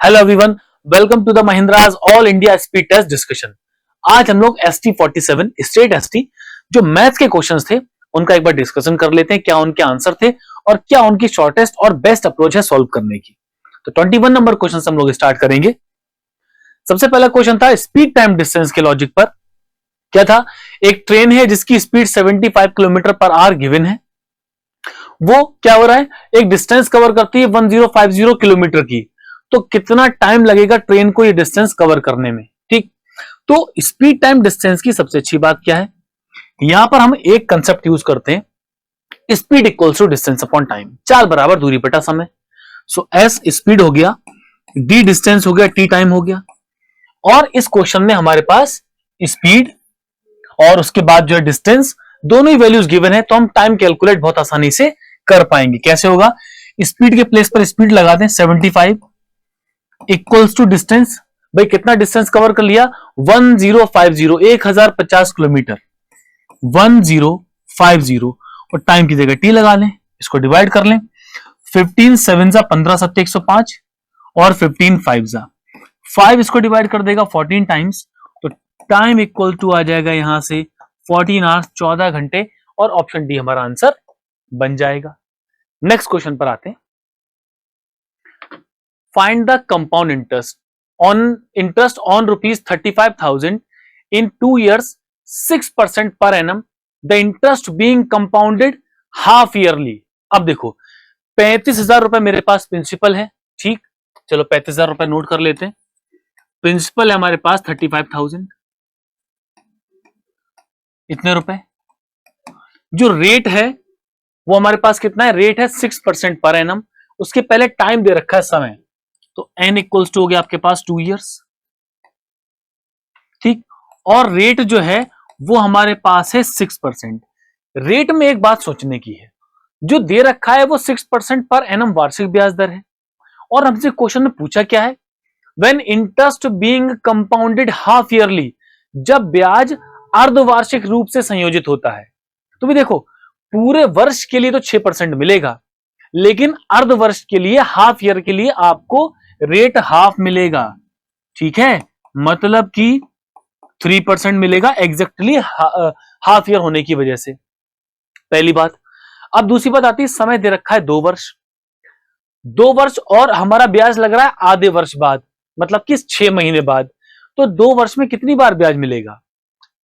Hello everyone, welcome to the Mahendra's all India speed test discussion. आज हम लोग ST47 state ST जो maths के क्वेश्चंस थे उनका एक बार डिस्कशन कर लेते हैं, क्या उनके आंसर थे और क्या उनकी शॉर्टेस्ट और बेस्ट अप्रोच है सॉल्व करने की। तो 21 नंबर क्वेश्चन हम लोग स्टार्ट करेंगे। सबसे पहला क्वेश्चन था स्पीड टाइम डिस्टेंस के लॉजिक पर। क्या था? एक ट्रेन है जिसकी speed 75 kilometre per hour given है। वो क्या हो रहा है, एक डिस्टेंस कवर करती है 1050 किलोमीटर की। तो कितना टाइम लगेगा ट्रेन को ये डिस्टेंस कवर करने में? ठीक, तो स्पीड टाइम डिस्टेंस की सबसे अच्छी बात क्या है, यहां पर हम एक कंसेप्ट यूज करते हैं, speed equals to distance upon time, चाल बराबर दूरी बटा समय। सो एस स्पीड हो गया, डी डिस्टेंस हो गया, टी टाइम हो गया। और इस क्वेश्चन में हमारे पास स्पीड और उसके बाद जो है डिस्टेंस, दोनों ही वैल्यूज गिवन है, तो हम टाइम कैलकुलेट बहुत आसानी से कर पाएंगे। कैसे होगा? स्पीड के प्लेस पर स्पीड लगा दें 75 इक्वल्स टू डिस्टेंस। भाई कितना डिस्टेंस कवर कर लिया? 1050 किलोमीटर, 1050 और टाइम की जगह टी लगा लें, इसको डिवाइड कर लें। 15 7 जा 15 7 105 और 15 5 जा 5, इसको डिवाइड कर देगा 14 टाइम्स, तो टाइम इक्वल टू आ जाएगा यहां से 14 आवर्स, 14 घंटे, और ऑप्शन डी हमारा आंसर बन जाएगा। नेक्स्ट क्वेश्चन पर आते हैं। Find the compound interest on ₹35,000 in 2 years 6% per annum, the interest being compounded half yearly। अब देखो 35,000 रुपए मेरे पास प्रिंसिपल है, ठीक, चलो 35,000 रुपए नोट कर लेते हैं। प्रिंसिपल है हमारे पास 35,000, इतने रुपए। जो रेट है वो हमारे पास कितना है? रेट है 6% पर एनम। उसके पहले टाइम दे रखा है समय, तो n इक्वल्स टू हो गया आपके पास 2 years, ठीक। और रेट जो है वो हमारे पास है 6%। रेट में एक बात सोचने की है, जो दे रखा है वो 6% पर एनम वार्षिक ब्याज दर है, और हमसे क्वेश्चन में पूछा क्या है? When interest being compounded half yearly, जब ब्याज अर्धवार्षिक रूप से संयोजित होता है। तो भी देखो, पूरे वर्ष के लिए तो 6% मिलेगा, लेकिन अर्ध वर्ष के लिए, हाफ ईयर के लिए आपको रेट हाफ मिलेगा, ठीक है, मतलब कि 3% मिलेगा एग्जैक्टली हाफ ईयर होने की वजह से, पहली बात। अब दूसरी बात आती है, समय दे रखा है 2 वर्ष, 2 वर्ष और हमारा ब्याज लग रहा है आधे वर्ष बाद, मतलब कि 6 महीने बाद। तो 2 वर्ष में कितनी बार ब्याज मिलेगा?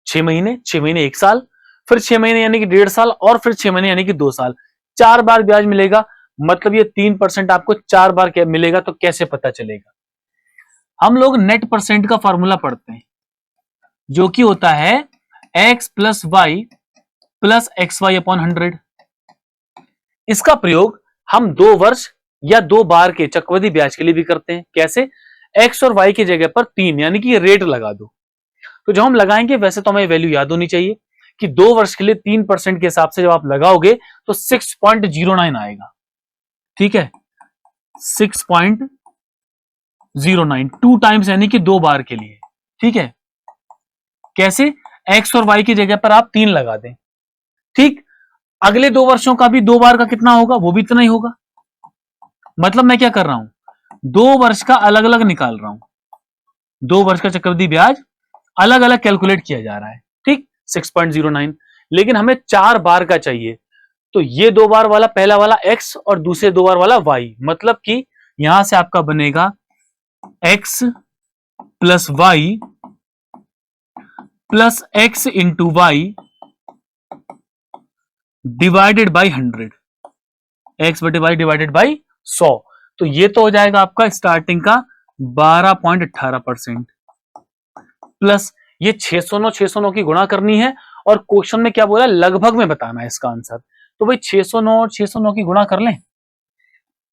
6 महीने, 6 महीने 1 साल, फिर 6 महीने यानी कि 1.5 साल, और फिर 6 महीने यानी कि 2 साल, 4 बार ब्याज मिलेगा। मतलब ये 3% आपको 4 बार क्या मिलेगा, तो कैसे पता चलेगा? हम लोग नेट परसेंट का फॉर्मूला पढ़ते हैं, जो कि होता है x plus y plus x y upon 100। इसका प्रयोग हम 2 वर्ष या 2 बार के चक्रवृद्धि ब्याज के लिए भी करते हैं। कैसे? x और y की जगह पर 3 यानी कि रेट लगा दो। तो जब हम लगाएंगे, वैसे तो हमें वैल्यू याद होनी चाहिए कि 2 वर्ष के लिए 3% के हिसाब से जब आप लगाओगे तो 6.09 आएगा, ठीक है, 6.09, 2 टाइम्स यानी कि 2 बार के लिए, ठीक है। कैसे? x और y की जगह पर आप 3 लगा दें, ठीक। अगले 2 वर्षों का भी 2 बार का कितना होगा? वो भी इतना ही होगा। मतलब मैं क्या कर रहा हूं, 2 वर्ष का अलग अलग निकाल रहा हूं, 2 वर्ष का चक्रवृद्धि ब्याज अलग अलग कैलकुलेट किया जा रहा है, ठीक, 6.09। लेकिन हमें 4 बार का चाहिए, तो ये 2 बार वाला, पहला वाला x और दूसरे 2 बार वाला y, मतलब कि यहां से आपका बनेगा x plus y plus x into y divided by 100, x बटे वाई डिवाइडेड बाई 100। तो ये तो हो जाएगा आपका स्टार्टिंग का 12.18%, प्लस ये 609 की गुणा करनी है, और क्वेश्चन में क्या बोला, लगभग में बताना है इसका आंसर। तो भाई 609 और 609 की गुणा कर लें,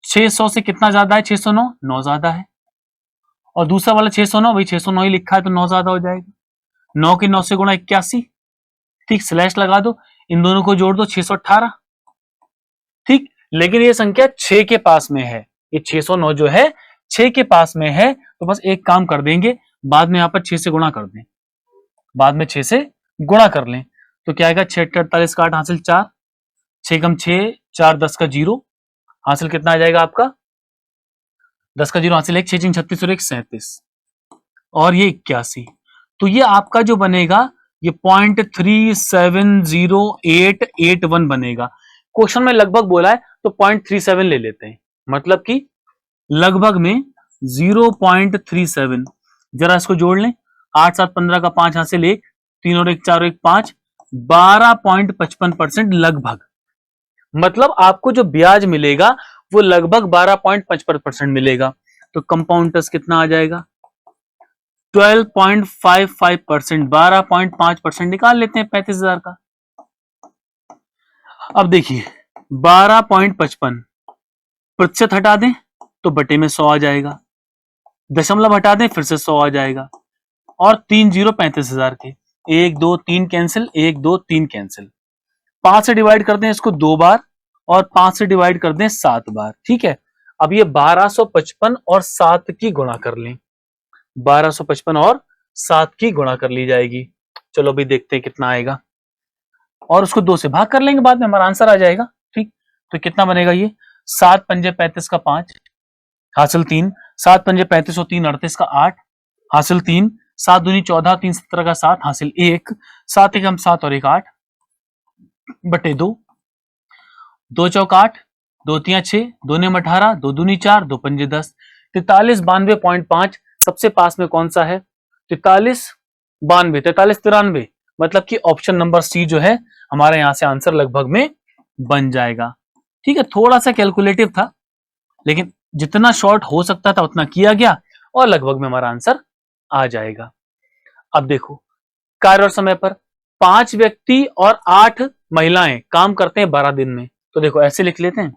600 से कितना ज्यादा है? 609, 9 ज्यादा है, और दूसरा वाला 609, भाई 609 ही लिखा है तो 9 ज्यादा हो जाएगा। 9 की 9 से गुणा 81, ठीक, स्लैश लगा दो, इन दोनों को जोड़ दो, 618, ठीक। लेकिन ये संख्या 6 के पास में है, ये 609 जो है 6 के पास में है, तो बस एक काम कर देंगे, बाद में यहां पर 6 से गुणा कर दें, बाद में 6 से गुणा कर लें, तो क्या आएगा? 6 48 का 8 हासिल 4, 6 कम 6, 4 10 का 0, हासिल कितना आ जाएगा आपका 10 का 0 हासिल 1, 6 36 और 1 37 और ये 81। तो ये आपका जो बनेगा ये 0.37081 बनेगा। क्वेश्चन में लगभग बोला है तो 0.37 ले लेते हैं, मतलब कि लगभग में 0.37। जरा इसको जोड़ लें, 8 7 15 का 5 हासिल 1, 3 और 1 4 और 1 5, 12.55% लगभग। मतलब आपको जो ब्याज मिलेगा वो लगभग 12.55% मिलेगा। तो कंपाउंड इंटरेस्ट कितना आ जाएगा? 12.55%, 12.5% निकाल लेते हैं 35,000 का। अब देखिए 12.55 प्रतिशत हटा दें तो बटे में 100 आ जाएगा, दशमलव हटा दें फिर से 100 आ जाएगा, और 3 0 35,000 के 1 2 3 कैंसिल, 1 2 3 कैंसिल। 5 से डिवाइड कर दें इसको 2 बार और 5 से डिवाइड कर दें 7 बार। ठीक है, अब ये 1255 और 7 की गुणा कर लें, 1255 और 7 की गुणा कर ली जाएगी। चलो अभी देखते हैं कितना आएगा, और उसको 2 से भाग कर लेंगे, बाद में हमारा आंसर आ जाएगा। ठीक, तो कितना बनेगा ये? 7 पंजे 35 का 5 हासिल 3, 7 पंजे 35 और 3 38 का 8 हासिल 3, 7 दूनी 14, 3 17 का 7 हासिल 1, 7 एक हम 7 और 1 8 बटे 2, 2 चौक 8, 2 तिया 6, 2 नेम 18, 2 दूनी 4, 2 पंजे 10, 43 92.5 सबसे पास में कौन सा है? 43 92, 43 93, मतलब कि ऑप्शन नंबर सी जो है हमारे यहां से आंसर लगभग में बन जाएगा। ठीक है, थोड़ा सा कैलकुलेटिव था, लेकिन जितना शॉर्ट हो सकता था उतना किया गया और लगभग में हमारा आंसर आ जाएगा। अब देखो, कार्य और समय पर 5 व्यक्ति और 8 महिलाएं काम करते हैं 12 दिन में। तो देखो ऐसे लिख लेते हैं,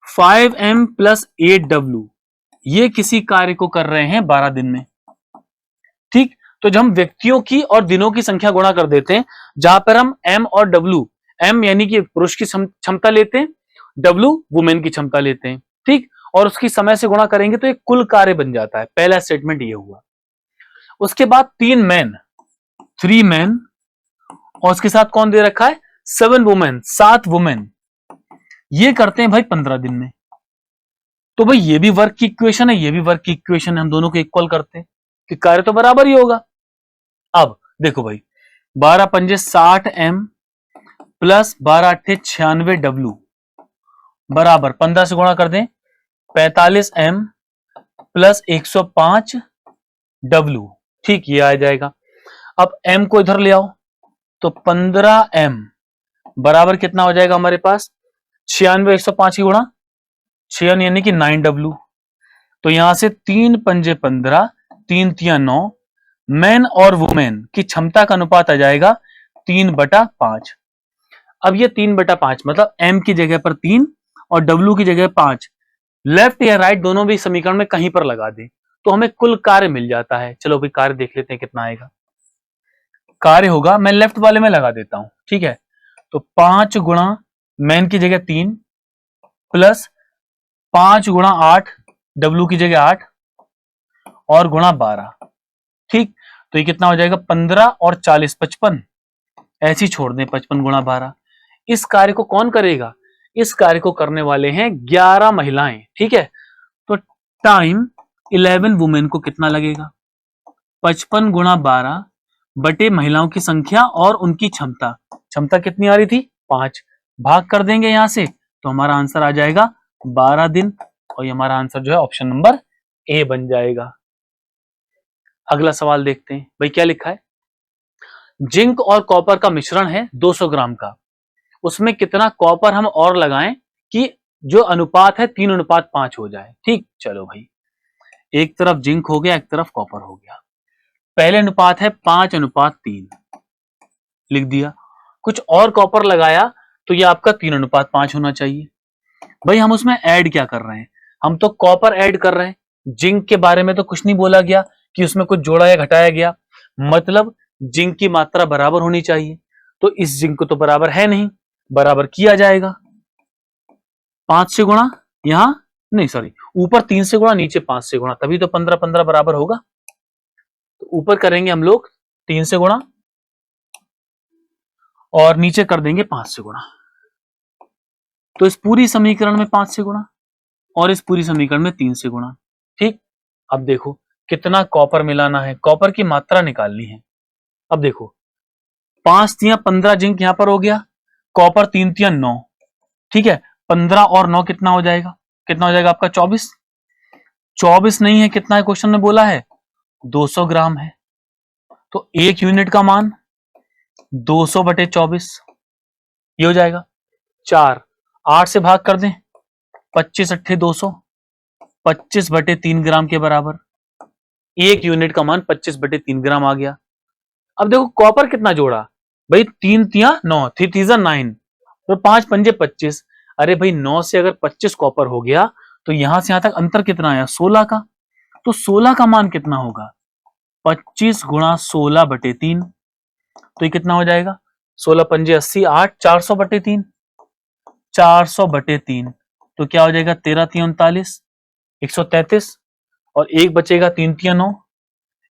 5m + 8w, ये किसी कार्य को कर रहे हैं 12 दिन में। ठीक, तो जब हम व्यक्तियों की और दिनों की संख्या गुणा कर देते हैं, जहां पर हम m और w, m यानी कि पुरुष की क्षमता लेते हैं, w वुमेन की क्षमता लेते हैं। ठीक, और उसकी समय से गुणा करेंगे तो एक कुल कार्य बन जाता है। पहला स्टेटमेंट ये हुआ। उसके बाद 3 मैन, 3 मैन, और उसके साथ कौन दे रखा है? 7 वुमेन, 7 वुमेन, ये करते हैं भाई 15 दिन में। तो भाई ये भी वर्क की इक्वेशन है, ये भी वर्क की इक्वेशन है, हम दोनों को इक्वल करते हैं कि कार्य तो बराबर ही होगा। अब देखो भाई, 12 पंजे 60m प्लस 12 अट्ठे 96w बराबर 15 से गुणा कर दें 45m प्लस 105w। ठीक, ये आ जाएगा। अब m को इधर ले आओ तो 15m बराबर कितना हो जाएगा हमारे पास? 96 105 की गुणा 6 यानी कि 9w। तो यहां से 3 पंजे 15, 3 तिया 9, मैन और वुमेन की क्षमता का अनुपात आ जाएगा 3/5। अब ये 3/5 मतलब m की जगह पर 3 और w की जगह 5, लेफ्ट या राइट दोनों भी समीकरण में कहीं पर लगा दें तो हमें कुल कार्य मिल जाता है। चलो भाई कार्य देख लेते हैं कितना आएगा। कार्य होगा, मैं लेफ्ट वाले में लगा देता हूं। ठीक है, तो 5 गुणा मैन की जगह 3 प्लस 5 गुणा 8, w की जगह 8 और गुणा 12। ठीक, तो ये कितना हो जाएगा? 15 और 40 55, ऐसी छोड़ दें 55 गुणा 12। इस कार्य को कौन करेगा? इस कार्य को करने वाले हैं 11 महिलाएं। ठीक है, तो टाइम 11 वुमेन को कितना लगेगा? 55 गुणा 12 बटे महिलाओं की संख्या और उनकी क्षमता। क्षमता कितनी आ रही थी? 5, भाग कर देंगे यहां से तो हमारा आंसर आ जाएगा 12 दिन, और ये हमारा आंसर जो है ऑप्शन नंबर ए बन जाएगा। अगला सवाल देखते हैं भाई क्या लिखा है। जिंक और कॉपर का मिश्रण है 200 ग्राम का, उसमें कितना कॉपर हम और लगाएं कि जो अनुपात है 3:5 हो जाए। ठीक, चलो भाई, एक तरफ जिंक हो गया, एक तरफ कॉपर हो गया। पहले अनुपात है 5:3, लिख दिया। कुछ और कॉपर लगाया तो ये आपका 3:5 होना चाहिए। भाई हम उसमें ऐड क्या कर रहे हैं? हम तो कॉपर ऐड कर रहे हैं, जिंक के बारे में तो कुछ नहीं बोला गया कि उसमें कुछ जोड़ा या घटाया गया, मतलब जिंक की मात्रा बराबर होनी चाहिए। तो इस जिंक को तो बराबर है नहीं, बराबर किया जाएगा 5 से गुणा, यहां नहीं सॉरी, ऊपर 3 से गुणा नीचे 5 से गुणा, तभी तो 15 15 बराबर होगा। तो ऊपर करेंगे हम लोग 3 से गुणा और नीचे कर देंगे 5 से गुणा। तो इस पूरी समीकरण में 5 से गुणा, और इस पूरी समीकरण में 3 से गुणा। ठीक, अब देखो कितना कॉपर मिलाना है, कॉपर की मात्रा निकालनी है। अब देखो 5 तियां 15 जिंक यहां पर हो गया, कॉपर 3 तियां 9, ठीक है, 15 और 9 कितना हो जाएगा, कितना हो जाएगा आपका 24। 24 नहीं है, कितना है क्वेश्चन में बोला है 200 ग्राम है, तो 1 यूनिट का मान 200 बटे 24, ये हो जाएगा 4, 8 से भाग कर दें, 25 अट्ठे 200, 25 बटे 3 ग्राम के बराबर, 1 यूनिट का मान 25 बटे 3 ग्राम आ गया। अब देखो कॉपर कितना जोड़ा भाई, 3 तियां 9, 3 तीजा 9, तो 5 पंजे 25, अरे भाई 9 से अगर 25 कॉपर हो गया तो यहां से यहां तक अंतर कितना आया 16 का, तो 16 का मान कितना होगा 25 गुणा 16 बटे 3, तो ये कितना हो जाएगा 16 पंजे 80, 8, 400 बटे 3, 400 बटे 3, तो क्या हो जाएगा 13 तिया 39, 133, और एक बचेगा 3 तिया 9,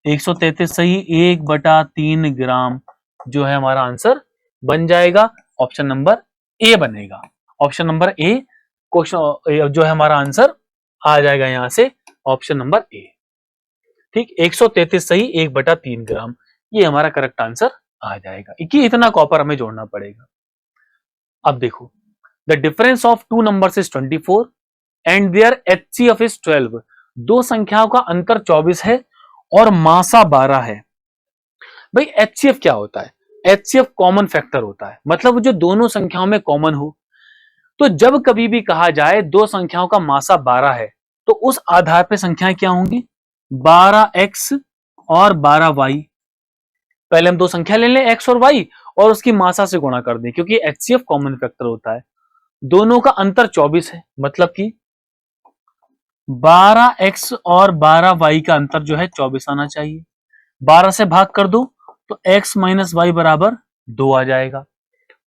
133 सही, 1/3 ग्राम जो है हमारा आंसर बन जाएगा, ऑप्शन नंबर ए बनेगा। ऑप्शन नंबर ए क्वेश्चन जो है हमारा आंसर आ जाएगा यहां से ऑप्शन नंबर ए। ठीक, 133 सही, 1/3 ग्राम, ये हमारा करेक्ट आंसर आ जाएगा कि इतना कॉपर हमें जोड़ना पड़ेगा। अब देखो the difference of two numbers is 24 and their HCF is 12, दो संख्याओं का अंतर 24 है और मासा 12 है। भाई HCF क्या होता है, HCF कॉमन फैक्टर होता है, मतलब जो दोनों संख्याओं में कॉमन हो। तो जब कभी भी कहा जाए दो संख्याओं का मासा 12 है तो उस आधार पर संख्याएं क्या होंगी 12x और 12y। पहले हम दो संख्या ले लें x और y और उसकी मासा से गुणा कर दें, क्योंकि HCF कॉमन फैक्टर होता है। दोनों का अंतर 24 है, मतलब कि 12x और 12y का अंतर जो है 24 आना चाहिए। 12 से भाग कर दो तो x माइनस वाई बराबर 2 आ जाएगा।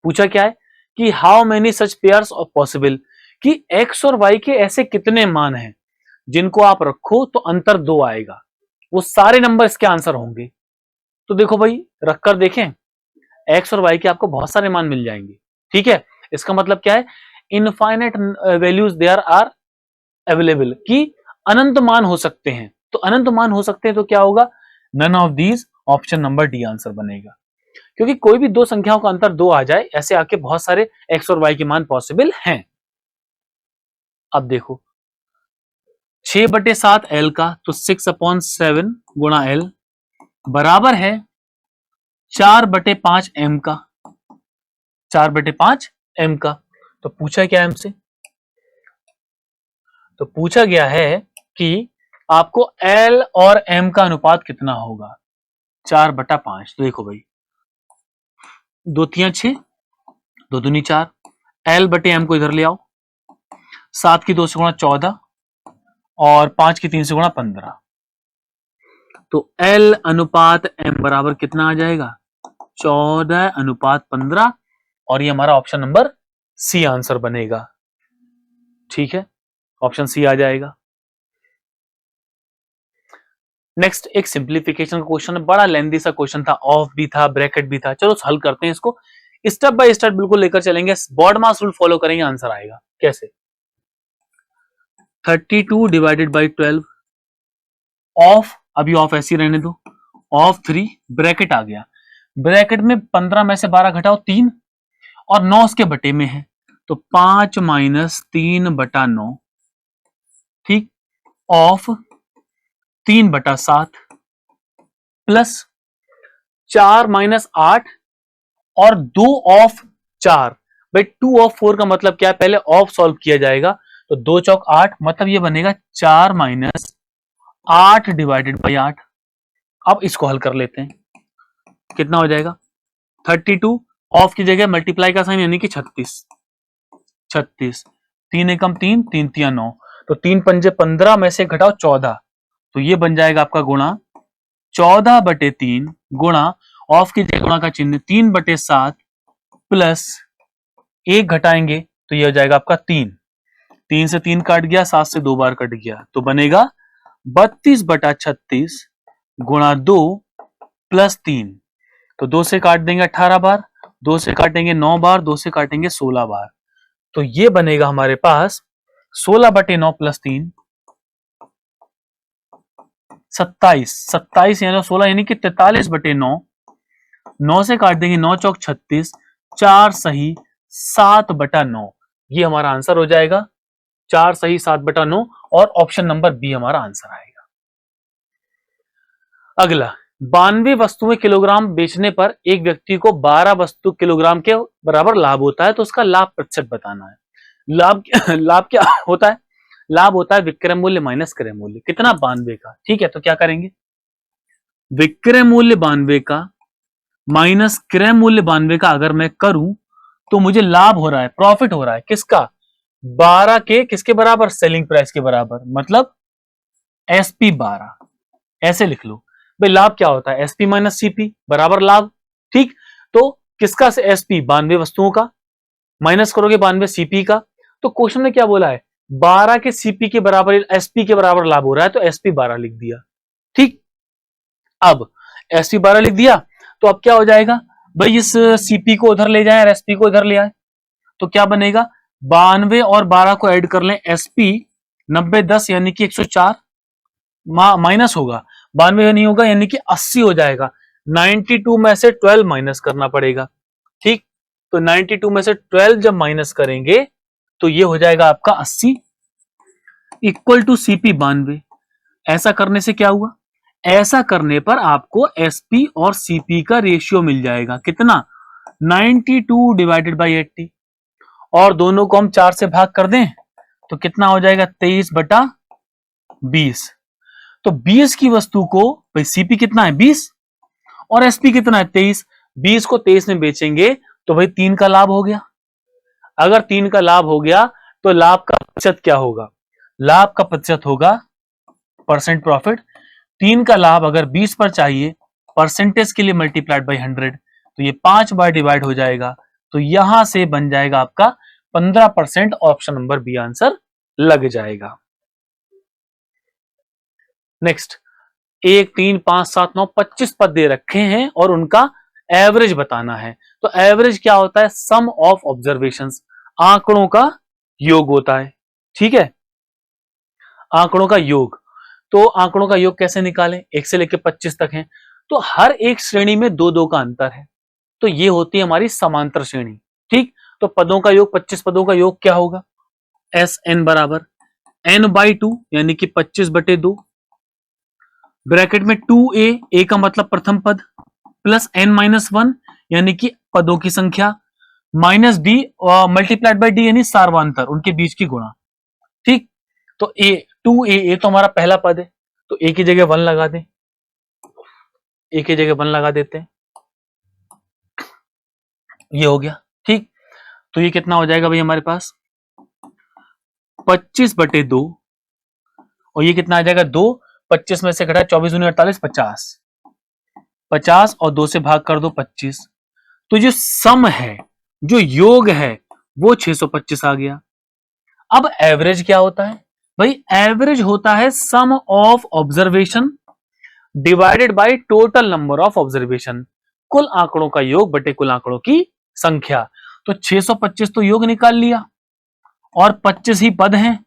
पूछा क्या है कि how many such pairs of possible, कि x और y के ऐसे कितने मान हैं जिनको आप रखो तो अंतर 2 आएगा, वो सारे नंबर इसके आंसर होंगे। तो देखो भाई रखकर देखें, x और y के आपको बहुत सारे मान मिल जाएंगे। ठीक है, इसका मतलब क्या है infinite values there are available, कि अनंत मान हो सकते हैं। तो अनंत मान हो सकते हैं तो क्या होगा none of these, option number D answer बनेगा, क्योंकि कोई भी दो संख्याओं का अंतर 2 आ जाए, ऐसे आके बहुत सारे x और y के मान पॉसिबल हैं। अब देखो 6/7 L का, तो 6/7 गुणा L बराबर है 4/5 M का, 4/5 M का। तो पूछा क्या हमसे, तो पूछा गया है कि आपको L और M का अनुपात कितना होगा 4/5। तो देखो भाई 2 तियां 6, 2 दूनी 4, L बटे M को इधर ले आओ, 7 की 2 से गुणा 14 और 5 की 3 से गुणा 15, तो L अनुपात M बराबर कितना आ जाएगा 14/15, और ये हमारा ऑप्शन नंबर सी आंसर बनेगा। ठीक है, ऑप्शन सी आ जाएगा। नेक्स्ट एक सिंप्लीफिकेशन का क्वेश्चन है, बड़ा लेंथी सा क्वेश्चन था, ऑफ भी था ब्रैकेट भी था। चलो हल करते हैं इसको, स्टेप बाय स्टेप बिल्कुल लेकर चलेंगे, बॉड मास रूल फॉलो करेंगे, आंसर आएगा। कैसे 32 डिवाइडेड बाई 12 ऑफ, अभी ऑफ ऐसी रहने दो, ऑफ 3 ब्रैकेट आ गया, ब्रैकेट में 15 में से 12 घटाओ 3 और 9 उसके बटे में है, तो 5 माइनस 3/9, ठीक, ऑफ 3/7 प्लस 4 माइनस 8 और 2 ऑफ 4। भाई 2 ऑफ 4 का मतलब क्या है, पहले ऑफ सॉल्व किया जाएगा, तो 2 चौक 8, मतलब ये बनेगा 4 माइनस 8 डिवाइडेड बाई 8। अब इसको हल कर लेते हैं, कितना हो जाएगा 32, ऑफ की जगह मल्टीप्लाई का साइन यानी कि 36, 3 एकम 3, 3 तिया 9, तो 3 पंजे 15 में से घटाओ 14, तो ये बन जाएगा आपका गुणा 14/3 गुणा ऑफ की जगह गुणा का चिन्ह 3/7 प्लस 1 घटाएंगे तो ये हो जाएगा आपका 3, 3 से 3 काट गया, 7 से 2 बार कट गया, तो बनेगा 32/36 गुणा 2 प्लस 3, तो 2 से काट देंगे 18 बार, 2 से काटेंगे 9 बार, 2 से काटेंगे 16 बार, तो ये बनेगा हमारे पास 16/9 प्लस 3 27, 27 यानी 16 यानी कि 43/9, 9 से काट देंगे 9 चौक 36, 4 सही 7/9, ये हमारा आंसर हो जाएगा 4 सही 7/9 और ऑप्शन नंबर बी हमारा आंसर आएगा। अगला 92 वस्तुएं किलोग्राम बेचने पर एक व्यक्ति को 12 वस्तु किलोग्राम के बराबर लाभ होता है, तो उसका लाभ प्रतिशत बताना है। लाभ लाभ क्या होता है? लाभ होता है विक्रय मूल्य माइनस क्रय मूल्य। कितना? 92 का। ठीक है, तो क्या करेंगे? विक्रय मूल्य 92 का माइनस क्रय मूल्य 92 का अगर मैं करूं तो मुझे लाभ हो रहा है, प्रॉफिट हो रहा है किसका? 12 के किसके बराबर? सेलिंग प्राइस के बराबर, मतलब एसपी 12। ऐसे लिख लो भाई, लाभ क्या होता है? एसपी माइनस सीपी बराबर लाभ। ठीक, तो किसका से एसपी? 92 वस्तुओं का, माइनस करोगे 92 सीपी का। तो क्वेश्चन में क्या बोला है? 12 के सीपी के बराबर एसपी के बराबर लाभ हो रहा है, तो एसपी 12 लिख दिया। ठीक, अब एसपी 12 लिख दिया तो अब क्या हो जाएगा भाई? इस सीपी को उधर ले जाए और एसपी को इधर ले आए तो क्या बनेगा? 92 और 12 को ऐड कर लें, एसपी 90 10 यानी कि 104 माइनस होगा, 92 नहीं होगा यानी कि 80 हो जाएगा। 92 में से 12 माइनस करना पड़ेगा। ठीक, तो 92 में से 12 जब माइनस करेंगे तो ये हो जाएगा आपका 80 इक्वल टू सीपी 92। ऐसा करने से क्या हुआ? ऐसा करने पर आपको एसपी और सीपी का रेशियो मिल जाएगा। कितना? 92 डिवाइडेड बाई 80, और दोनों को हम 4 से भाग कर दें तो कितना हो जाएगा? 23/20। तो 20 की वस्तु को भाई सीपी कितना है? 20 और एसपी कितना है? 23। 20 को 23 में बेचेंगे तो भाई 3 का लाभ हो गया। अगर 3 का लाभ हो गया तो लाभ का प्रतिशत क्या होगा? लाभ का प्रतिशत होगा परसेंट प्रॉफिट। 3 का लाभ अगर 20 पर चाहिए, परसेंटेज के लिए मल्टीप्लाइड बाई 100, तो ये 5 बार डिवाइड हो जाएगा, तो यहां से बन जाएगा आपका 15%। ऑप्शन नंबर बी आंसर लग जाएगा। नेक्स्ट, 1 3 5 7 9 25 पद दे रखे हैं और उनका एवरेज बताना है। तो एवरेज क्या होता है? सम ऑफ ऑब्जर्वेशंस, आंकड़ों का योग होता है। ठीक है, आंकड़ों का योग। तो आंकड़ों का योग कैसे निकालें? 1 से लेकर 25 तक है, तो हर एक श्रेणी में 2-2 का अंतर है, तो ये होती है हमारी समांतर श्रेणी। ठीक, तो पदों का योग, 25 पदों का योग क्या होगा? एस एन बराबर n/2 यानी कि 25/2, ब्रैकेट में 2a, a का मतलब प्रथम पद, प्लस n-1 यानी कि पदों की संख्या, minus d multiplied by d यानी सार्वांतर, उनके बीच की गुणा। ठीक, तो a 2a तो हमारा पहला पद है, तो a की जगह 1 लगा दें, a की जगह 1 लगा देते हैं, ये हो गया। ठीक, तो ये कितना हो जाएगा भाई हमारे पास? 25/2, और ये कितना आ जाएगा? 2, 25 में से घटा 24 दूनी 48, 50, 50 और 2 से भाग कर दो 25, तो जो सम है, जो योग है, वो 625 आ गया। अब एवरेज क्या होता है भाई? एवरेज होता है sum of observation divided by total number of observation, कुल आंकड़ों का योग बटे कुल आंकड़ों की संख्या। तो 625 तो योग निकाल लिया, और 25 ही पद हैं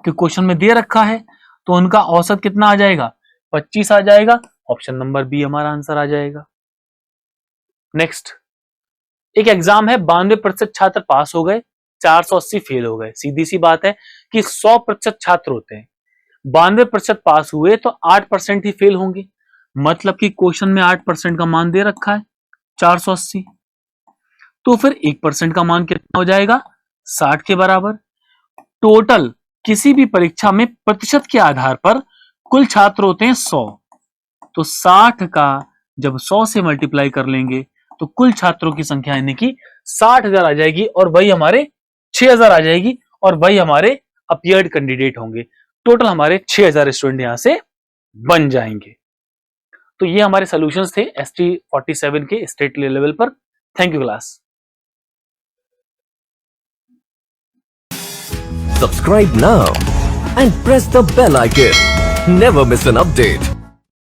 कि क्वेश्चन में दे रखा है, तो उनका औसत कितना आ जाएगा? 25 आ जाएगा। ऑप्शन नंबर बी हमारा आंसर आ जाएगा। नेक्स्ट, एक एग्जाम है, 92% छात्र पास हो गए, 480 फेल हो गए। सीधी सी बात है कि 100% छात्र होते हैं, 92% पास हुए तो 8% ही फेल होंगे, मतलब कि क्वेश्चन में 8% का मान दे रखा है 480, तो फिर 1% का मान कितना हो जाएगा? 60 के बराबर। टोटल किसी भी परीक्षा में प्रतिशत के आधार पर कुल छात्र होते हैं 100, तो 60 का जब 100 से मल्टीप्लाई कर लेंगे तो कुल छात्रों की संख्या यानी कि 60,000 आ जाएगी, और वही हमारे 6,000 आ जाएगी, और वही हमारे अपीयर्ड कैंडिडेट होंगे। टोटल हमारे 6,000 स्टूडेंट यहां से बन जाएंगे। तो ये हमारे सॉल्यूशंस थे ST 47 के स्टेट लेवल पर। Thank you class. Subscribe now and press the bell icon. Never miss an update.